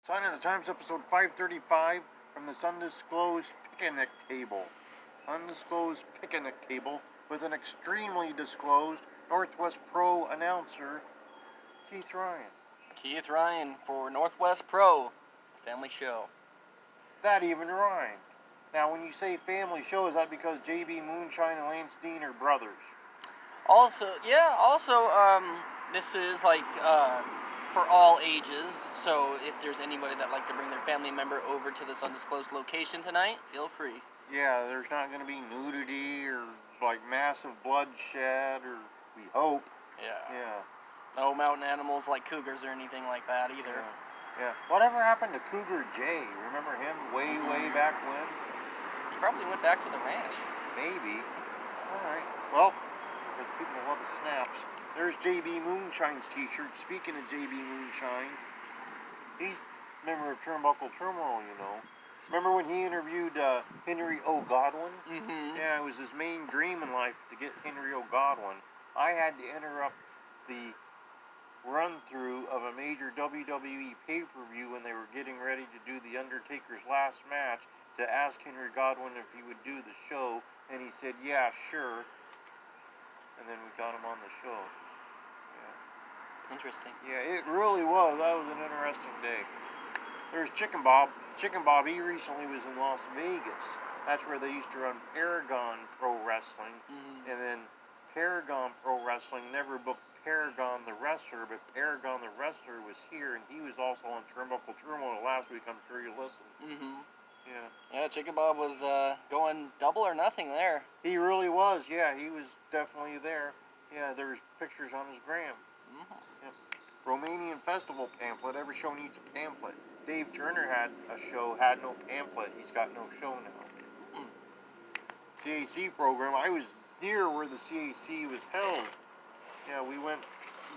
Sign of the Times, episode 535, from this undisclosed picnic table. Undisclosed picnic table with an extremely disclosed Northwest Pro announcer, Keith Ryan. Keith Ryan for Northwest Pro, family show. That even rhymed. Now, when you say family show, is that because JB Moonshine and Lance Dean are brothers? Also, this is like for all ages, so if there's anybody that'd like to bring their family member over to this undisclosed location tonight, feel free. Yeah, there's not going to be nudity or like massive bloodshed, or we hope. Yeah. No mountain animals like cougars or anything like that either. Yeah. Whatever happened to Cougar Jay? Remember him way back when? He probably went back to the ranch. Maybe. Alright. Well, because people love the snaps. There's JB Moonshine's t-shirt. Speaking of JB Moonshine, he's a member of Turnbuckle Terminal, you know. Remember when he interviewed Henry O. Godwin? Mm-hmm. Yeah, it was his main dream in life to get Henry O. Godwin. I had to interrupt the run-through of a major WWE pay-per-view when they were getting ready to do The Undertaker's last match to ask Henry Godwin if he would do the show, and he said, yeah, sure. And then we got him on the show. Yeah. Interesting. Yeah, it really was. That was an interesting day. There's Chicken Bob. Chicken Bob, he recently was in Las Vegas. That's where they used to run Paragon Pro Wrestling. Mm-hmm. And then Paragon Pro Wrestling never booked Paragon the Wrestler, but Paragon the Wrestler was here, and he was also on Turnbuckle Terminal last week. I'm sure you listened. Mm-hmm. Yeah, Chicken Bob was going double or nothing there. He really was. Yeah, he was definitely there. Yeah, there's pictures on his gram. Mm-hmm. Yep. Romanian Festival pamphlet. Every show needs a pamphlet. Dave Turner had a show, had no pamphlet. He's got no show now. CAC program. I was near where the CAC was held. Yeah, we went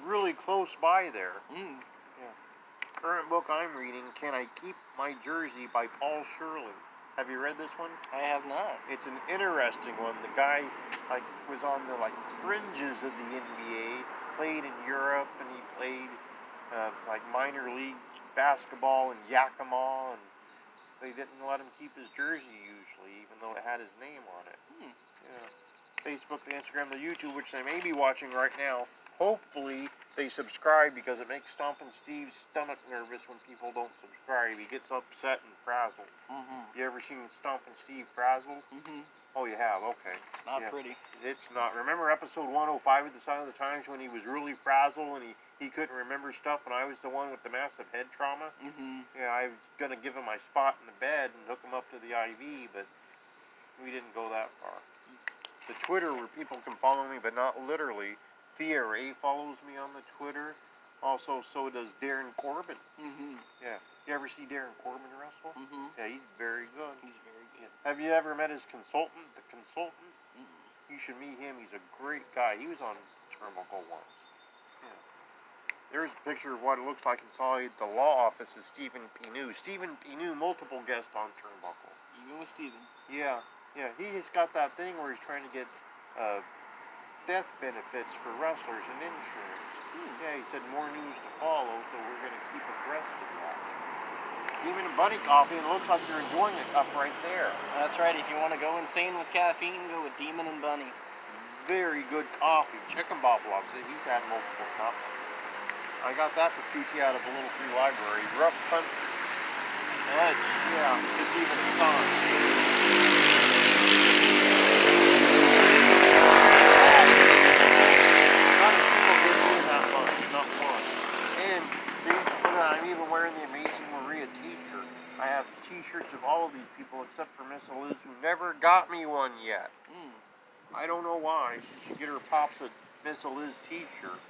really close by there. Mm. Yeah. Current book I'm reading, Can I Keep My Jersey by Paul Shirley. Have you read this one? I have not. It's an interesting one. The guy was on the fringes of the NBA, played in Europe, and he played minor league basketball in Yakima, and they didn't let him keep his jersey usually, even though it had his name on it. Yeah. Facebook, the Instagram, the YouTube, which they may be watching right now. Hopefully they subscribe, because it makes Stompin' Steve's stomach nervous when people don't subscribe. He gets upset and frazzled. Mm-hmm. You ever seen Stompin' Steve frazzled? Mm-hmm. Oh, you have? Okay. It's not pretty. It's not. Remember episode 105 of the Sign of the Times when he was really frazzled and he couldn't remember stuff, and I was the one with the massive head trauma? Mm-hmm. Yeah, I was going to give him my spot in the bed and hook him up to the IV, but we didn't go that far. The Twitter, where people can follow me, but not literally. Thea Ray follows me on the Twitter. Also, so does Darren Corbin. Mm-hmm. Yeah. You ever see Darren Corbin wrestle? Mm-hmm. Yeah, he's very good. He's very good. Have you ever met his consultant, the consultant? Mm-hmm. You should meet him. He's a great guy. He was on Turnbuckle once. Yeah. There's a picture of what it looks like inside the law office of Stephen Pinu. Stephen Pinu, multiple guests on Turnbuckle. Even with Stephen. Yeah. He has got that thing where he's trying to get death benefits for wrestlers and insurance. Yeah, he said more news to follow, so we're going to keep abreast of that. Demon and Bunny coffee, and it looks like you're enjoying a cup right there. That's right. If you want to go insane with caffeine, go with Demon and Bunny. Very good coffee. Chicken Bob loves it. He's had multiple cups. I got that for QT out of a little free library. Rough country. Right. Yeah, it's even a song. Not a single good news in that bunch. Not one. And, see, look at, I'm even wearing the Amazing Maria t-shirt. I have t-shirts of all of these people except for Miss Liz, who never got me one yet. I don't know why. She should get her pops a Miss Liz t-shirt.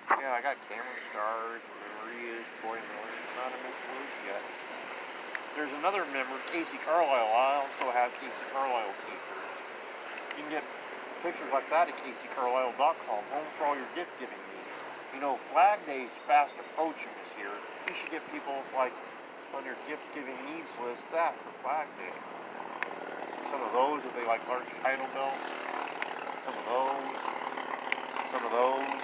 Yeah, I got Cameron Stars and Maria's, Boy Miller's, not a Miss Liz yet. There's another member, Casey Carlisle. I also have Casey Carlisle t-shirts. You can get pictures like that at CaseyCarlisle.com. Home for all your gift giving needs. You know, Flag Day is fast approaching this year. You should get people on your gift giving needs list that for Flag Day. Some of those, if they like large title belts. Some of those. Some of those.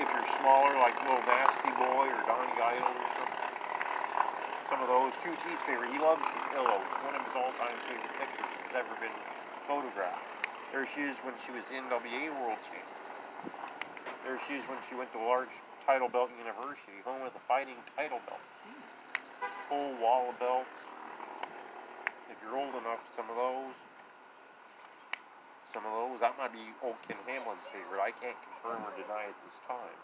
If you're smaller, like Little Nasty Boy or Donnie Idol or something. Some of those. QT's favorite. He loves the pillows. One of his all-time favorite pictures that's ever been photographed. There she is when she was NWA World Champ. There she is when she went to a large title belt university, home of the fighting title belts. Whole wall of belts. If you're old enough, some of those. That might be old Ken Hamlin's favorite. I can't confirm or deny at this time.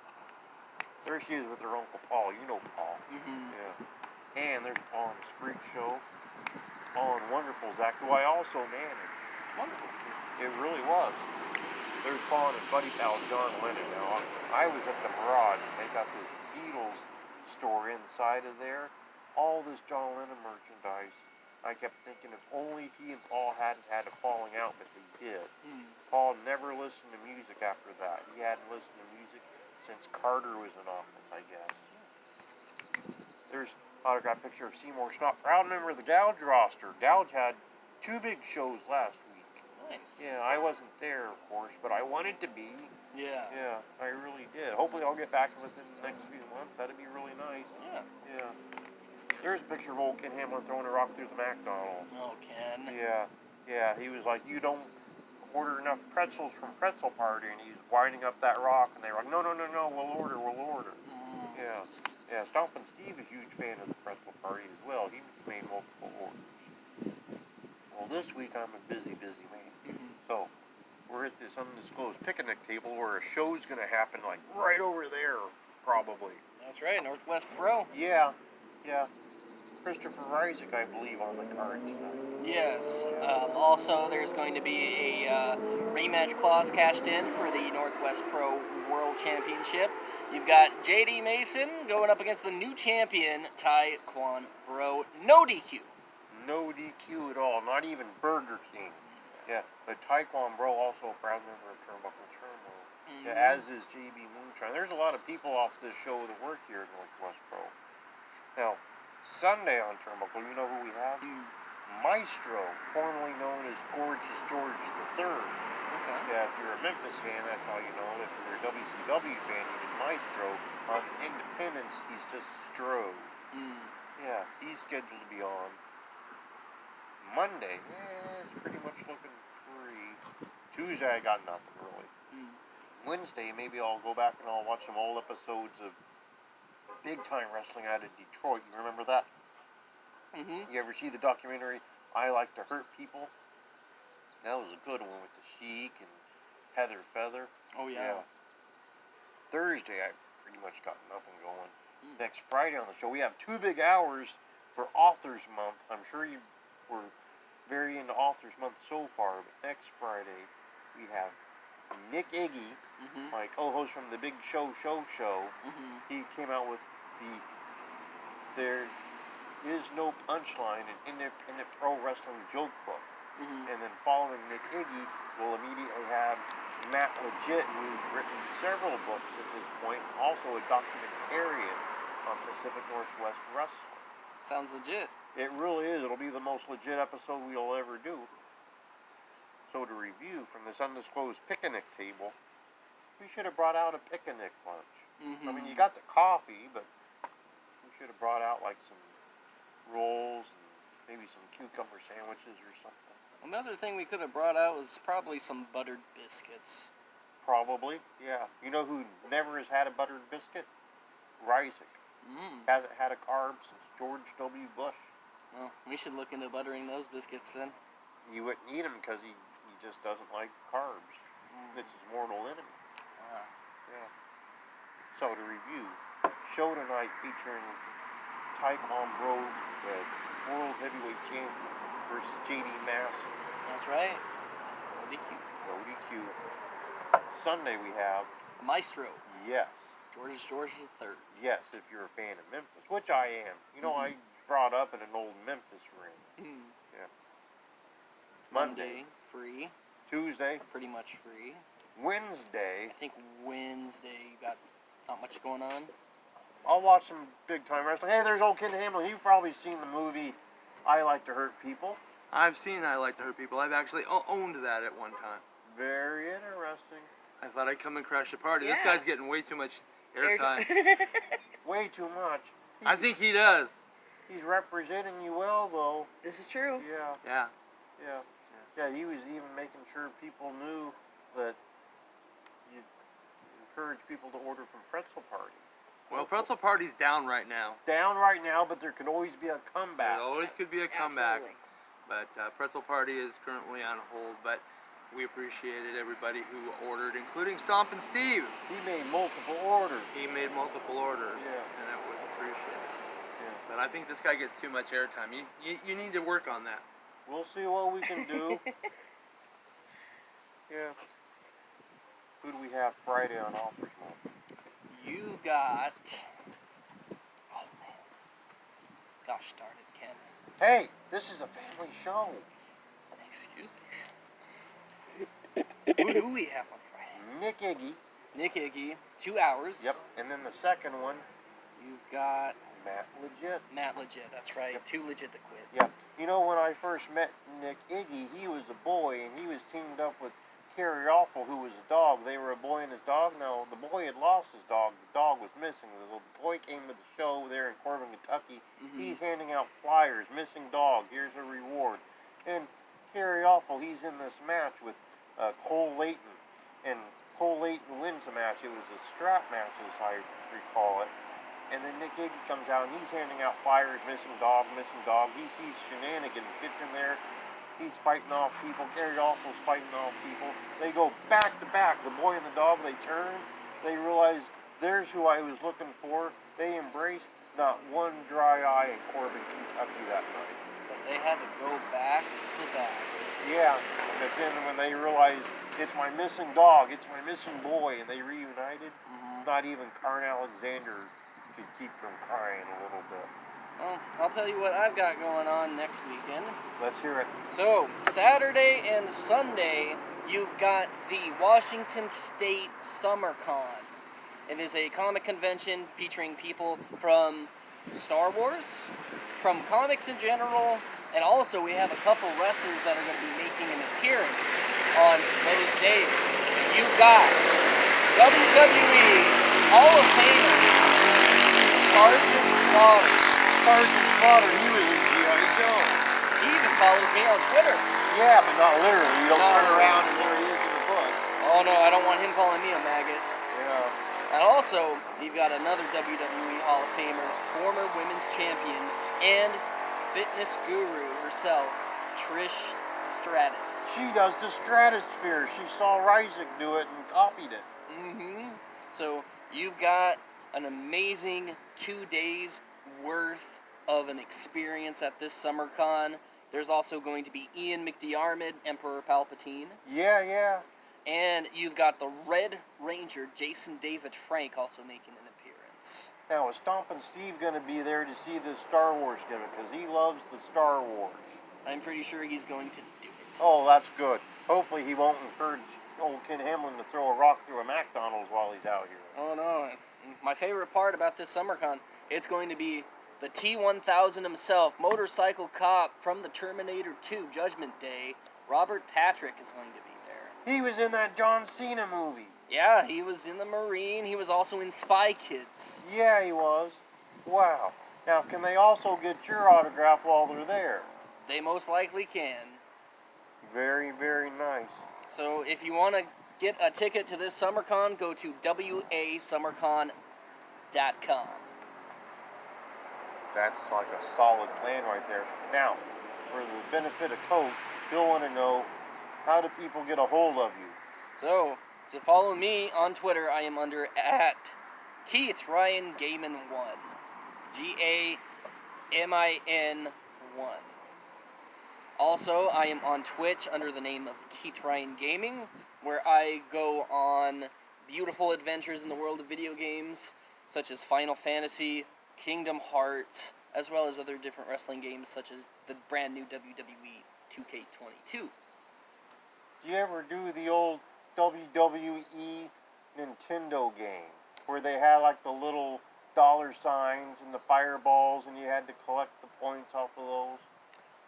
There she is with her Uncle Paul. You know Paul. Yeah. And there's Paul in his freak show. Paul and Wonderful Zach, who I also managed. Wonderful. It really was. There's Paul and his buddy pal John Lennon. Now, I was at the Mirage, and they got this Beatles store inside of there. All this John Lennon merchandise. I kept thinking if only he and Paul hadn't had a falling out, but they did. Paul never listened to music after that. He hadn't listened to music since Carter was in office, I guess. There's an autographed picture of Seymour Schnott, proud member of the Gouge roster. Gouge had 2 big shows last week. Nice. Yeah, I wasn't there, of course, but I wanted to be. Yeah. Yeah, I really did. Hopefully I'll get back within the next few months. That'd be really nice. Yeah. Yeah. There's a picture of old Ken Hamlin throwing a rock through the McDonald's. Oh, Ken. Yeah, he was like, you don't order enough pretzels from Pretzel Party, and he's winding up that rock, and they were like, no, we'll order. Yeah, Stompin' Steve is a huge fan of the Pretzel Party as well. He's made multiple orders. Well, this week I'm a busy man. So, we're at this undisclosed picnic table where a show's going to happen, like, right over there, probably. That's right, Northwest Pro. Yeah. Christopher Isaac, I believe, on the card tonight. Yes. Also, there's going to be a rematch clause cashed in for the Northwest Pro World Championship. You've got J.D. Mason going up against the new champion, Tai Kwon Bro. No DQ. No DQ at all, not even Burger King. Yeah, but Tai Kwon Bro, also a proud member of Turnbuckle Turmoil. Yeah, as is JB Moonshine. There's a lot of people off this show that work here at Northwest Pro. Now, Sunday on Turnbuckle, you know who we have? Maestro, formerly known as Gorgeous George III. Okay. Yeah, if you're a Memphis fan, that's how you know him. If you're a WCW fan, he's Maestro. On Independence, he's just Strode. Yeah, he's scheduled to be on Monday. Yeah, it's pretty much looking free. Tuesday, I got nothing really. Wednesday, maybe I'll go back and I'll watch some old episodes of Big Time Wrestling out of Detroit. You remember that? You ever see the documentary I Like to Hurt People? That was a good one with the Sheik and Heather Feather. Oh, yeah. Thursday, I pretty much got nothing going. Next Friday on the show, we have 2 big hours for Authors Month. I'm sure you were very into Authors Month so far, but next Friday, we have Nick Iggy, my co-host from the Big Show. He came out with There Is No Punchline, an independent pro wrestling joke book. And then following Nick Iggy, we'll immediately have Matt Legit, who's written several books at this point, also a documentarian on Pacific Northwest wrestling. Sounds legit. It really is. It'll be the most legit episode we'll ever do. So to review from this undisclosed picnic table, we should have brought out a picnic lunch. I mean, you got the coffee, but we should have brought out like some rolls and maybe some cucumber sandwiches or something. Another thing we could have brought out was probably some buttered biscuits. Probably, yeah. You know who never has had a buttered biscuit? Reisig. Hasn't had a carb since George W. Bush. Well, we should look into buttering those biscuits then. You wouldn't eat him because he just doesn't like carbs. It's his mortal enemy. Yeah. So to review, show tonight featuring Tai Kwon Bro, the World Heavyweight Champion, versus J.D. Mason. That's right. ODQ. Sunday we have Maestro. Yes. George III. Yes, if you're a fan of Memphis, which I am. You know, I brought up in an old Memphis ring. Yeah. Monday, free. Tuesday, pretty much free. Wednesday, I think Wednesday you got not much going on. I'll watch some big time wrestling. Hey, there's old Ken Hamblin. You've probably seen the movie I Like to Hurt People. I've seen I Like to Hurt People. I've actually owned that at one time. Very interesting. I thought I'd come and crash the party. Yeah. This guy's getting way too much airtime. Way too much. I think he does. He's representing you well, though. This is true. Yeah. Yeah, he was even making sure people knew that you encourage people to order from Pretzel Party. Well, Pretzel Party's down right now. Down right now, but there could always be a comeback. There always could be a comeback. Absolutely. But Pretzel Party is currently on hold. But we appreciated everybody who ordered, including Stomp and Steve. He made multiple orders. He made multiple orders, and it was appreciated. Yeah. But I think this guy gets too much airtime. You need to work on that. We'll see what we can do. Yeah. Who do we have Friday on offers? You got. Oh man. Gosh darn it, Ken. Hey, this is a family show. Excuse me. Who do we have on Friday? Nick Iggy. Nick Iggy, 2 hours. Yep. And then the second one, You've got Matt Legit. Matt Legit, that's right. Yep. Too legit to quit. Yeah. You know, when I first met Nick Iggy, he was a boy, and he was teamed up with Carrie Awful, who was a dog. They were a boy and his dog. Now, the boy had lost his dog. The dog was missing. The little boy came to the show there in Corbin, Kentucky. Mm-hmm. He's handing out flyers. Missing dog. Here's a reward. And Carrie Awful, he's in this match with Cole Layton. And Cole Layton wins the match. It was a strap match, as I recall it. And then Nick Iggy comes out, and he's handing out flyers. Missing dog, missing dog. He sees shenanigans. Gets in there. He's fighting off people. Carrie Awful's fighting off people. They go back to back. The boy and the dog, they turn. They realize there's who I was looking for. They embrace. Not one dry eye in Corbin, Kentucky that night. But they had to go back to back. Yeah, but then when they realized it's my missing dog, it's my missing boy, and they reunited, not even Karn Alexander could keep from crying a little bit. Well, I'll tell you what I've got going on next weekend. Let's hear it. So, Saturday and Sunday, you've got the Washington State SummerCon. It is a comic convention featuring people from Star Wars, from comics in general, and also we have a couple wrestlers that are going to be making an appearance on those days. You've got WWE Hall of Famer Sergeant Slaughter. Sergeant Slaughter, he was in G.I. Joe. He even follows me on Twitter. Yeah, but not literally. You don't No. turn around and there he is in the book. Oh no, I don't want him calling me a maggot. Yeah. And also, you've got another WWE Hall of Famer, former women's champion, and fitness guru herself, Trish Stratus. She does the stratosphere. She saw Ryzik do it and copied it. So you've got an amazing 2 days worth of an experience at this SummerCon. There's also going to be Ian McDiarmid, Emperor Palpatine. Yeah. And you've got the Red Ranger, Jason David Frank, also making an appearance. Now, is Stompin' Steve going to be there to see the Star Wars gimmick? Because he loves the Star Wars. I'm pretty sure he's going to do it. Oh, that's good. Hopefully he won't encourage old Ken Hamblin to throw a rock through a McDonald's while he's out here. Oh no. My favorite part about this SummerCon, it's going to be the T-1000 himself, motorcycle cop from the Terminator 2 Judgment Day. Robert Patrick is going to be there. He was in that John Cena movie. Yeah, he was in the Marine. He was also in Spy Kids. Yeah, he was. Wow. Now, can they also get your autograph while they're there? They most likely can. Very, very nice. So if you want to get a ticket to this SummerCon, go to wasummercon.com. That's like a solid plan right there. Now, for the benefit of Coach, he'll want to know, how do people get a hold of you? So, to follow me on Twitter, I am under at Keith Ryan Gaiman 1. Gamin 1. Also, I am on Twitch under the name of Keith Ryan Gaming, where I go on beautiful adventures in the world of video games, such as Final Fantasy, Kingdom Hearts, as well as other different wrestling games, such as the brand new WWE 2K22. Do you ever do the old WWE Nintendo game, where they had like the little dollar signs and the fireballs, and you had to collect the points off of those?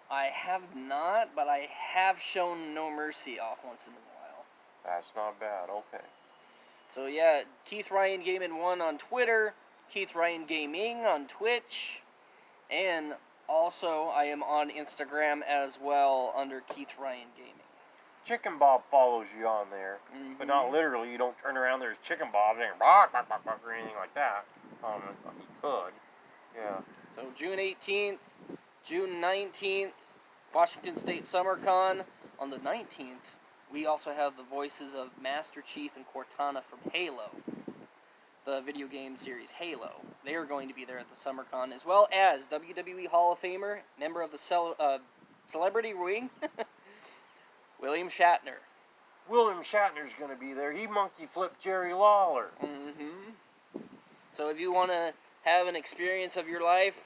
I have not, but I have shown No Mercy off once in a while. That's not bad, okay. So yeah, Keith Ryan Gaming 1 on Twitter, Keith Ryan Gaming on Twitch, And also, I am on Instagram as well under Keith Ryan Gaming. Chicken Bob follows you on there, but not literally. You don't turn around, there's Chicken Bob and bark, bark, bark, bark, or anything like that. He could. Yeah. So June 18th, June 19th, Washington State SummerCon. On the 19th, we also have the voices of Master Chief and Cortana from Halo, the video game series Halo. They are going to be there at the SummerCon, as well as WWE Hall of Famer, member of the Celebrity Wing, William Shatner. William Shatner's going to be there. He monkey flipped Jerry Lawler. So if you want to have an experience of your life,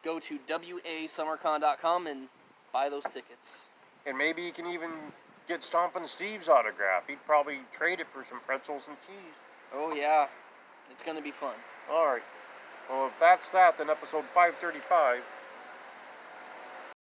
go to wasummercon.com and buy those tickets. And maybe you can even get Stompin' Steve's autograph. He'd probably trade it for some pretzels and cheese. Oh yeah, it's going to be fun. All right. Well, if that's that, then episode 535